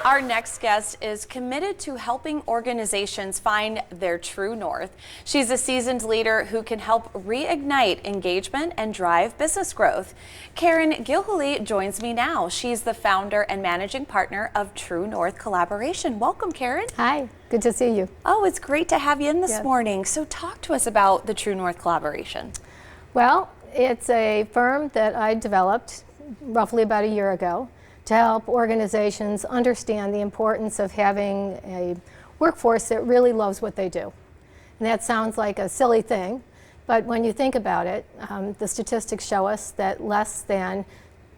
Our next guest is committed to helping organizations find their true north. She's a seasoned leader who can help reignite engagement and drive business growth. Karen GilHooly joins me now. She's the founder and managing partner of True North Collaboration. Welcome, Karen. Hi, good to see you. Oh, it's great to have you in this morning. So talk to us about the True North Collaboration. Well, it's a firm that I developed roughly about a year ago to help organizations understand the importance of having a workforce that really loves what they do. And that sounds like a silly thing, but when you think about it, the statistics show us that less than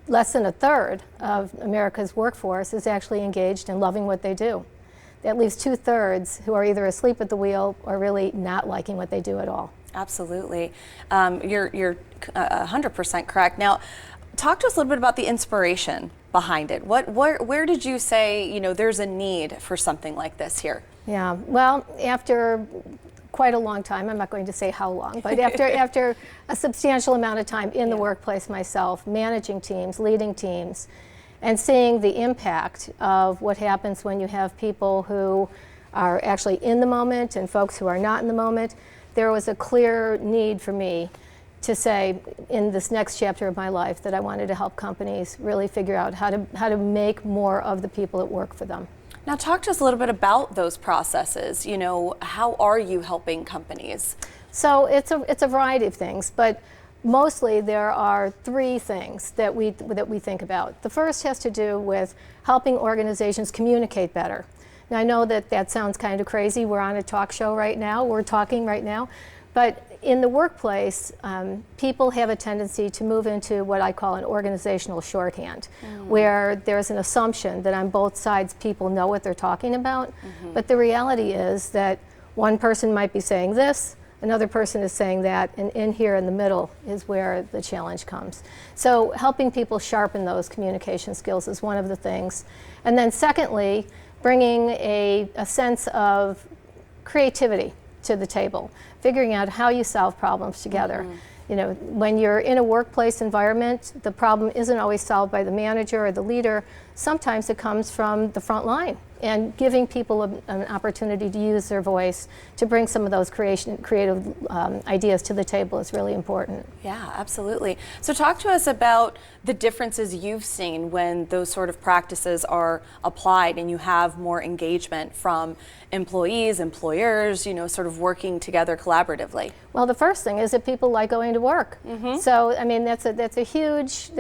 a third of America's workforce is actually engaged in loving what they do. That leaves 2/3 who are either asleep at the wheel or really not liking what they do at all. Absolutely. You're 100% correct. Now, talk to us a little bit about the inspiration behind it. Where did you say, there's a need for something like this here? Yeah, well, after quite a long time, I'm not going to say how long, but after a substantial amount of time in the workplace myself, managing teams, leading teams, and seeing the impact of what happens when you have people who are actually in the moment and folks who are not in the moment, there was a clear need for me to say in this next chapter of my life that I wanted to help companies really figure out how to make more of the people that work for them. Now talk to us a little bit about those processes. How are you helping companies? So it's a variety of things, but mostly there are three things that we think about. The first has to do with helping organizations communicate better. Now I know that sounds kind of crazy. We're on a talk show right now. We're talking right now. But in the workplace, people have a tendency to move into what I call an organizational shorthand, where there's an assumption that on both sides people know what they're talking about. But the reality is that one person might be saying this, another person is saying that, and in here in the middle is where the challenge comes. So helping people sharpen those communication skills is one of the things. And then secondly, bringing a sense of creativity to the table, figuring out how you solve problems together. When you're in a workplace environment, the problem isn't always solved by the manager or the leader. Sometimes it comes from the front line, and giving people an opportunity to use their voice to bring some of those creative ideas to the table is really important. Yeah, absolutely. So talk to us about the differences you've seen when those sort of practices are applied and you have more engagement from employees, employers, sort of working together collaboratively. Well, the first thing is that people like going to work. So, I mean, that's a huge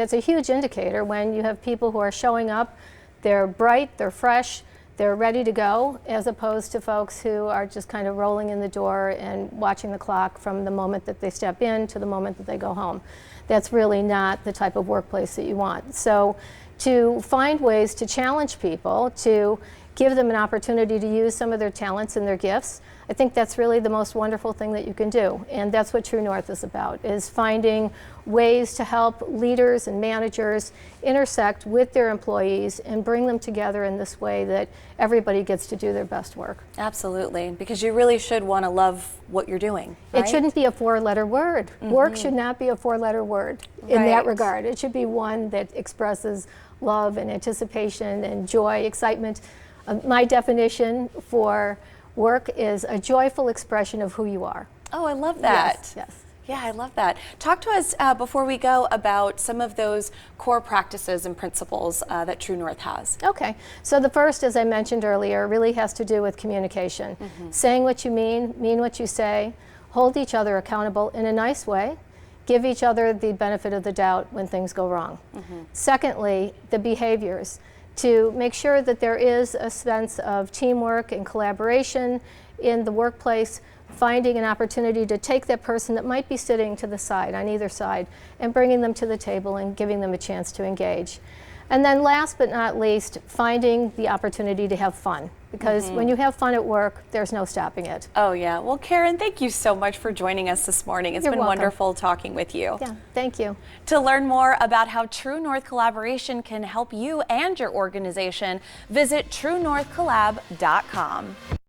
indicator when you have people who are showing up, they're bright, they're fresh, they're ready to go, as opposed to folks who are just kind of rolling in the door and watching the clock from the moment that they step in to the moment that they go home. That's really not the type of workplace that you want. So to find ways to challenge people, to give them an opportunity to use some of their talents and their gifts, I think that's really the most wonderful thing that you can do. And that's what True North is about, is finding ways to help leaders and managers intersect with their employees and bring them together in this way that everybody gets to do their best work. Absolutely, because you really should want to love what you're doing, right? It shouldn't be a four-letter word. Work should not be a four-letter word in that regard. It should be one that expresses love and anticipation and joy, excitement. My definition for work is a joyful expression of who you are. Oh, I love that. Yes. Yeah, I love that. Talk to us before we go about some of those core practices and principles that True North has. Okay, so the first, as I mentioned earlier, really has to do with communication. Saying what you mean what you say, hold each other accountable in a nice way, give each other the benefit of the doubt when things go wrong. Secondly, the behaviors. To make sure that there is a sense of teamwork and collaboration in the workplace, finding an opportunity to take that person that might be sitting to the side, on either side, and bringing them to the table and giving them a chance to engage. And then last but not least, finding the opportunity to have fun. Because when you have fun at work, there's no stopping it. Oh yeah, well Karen, thank you so much for joining us this morning. It's You're been welcome. Wonderful talking with you. Yeah, thank you. To learn more about how True North Collaboration can help you and your organization, visit TrueNorthCollab.com.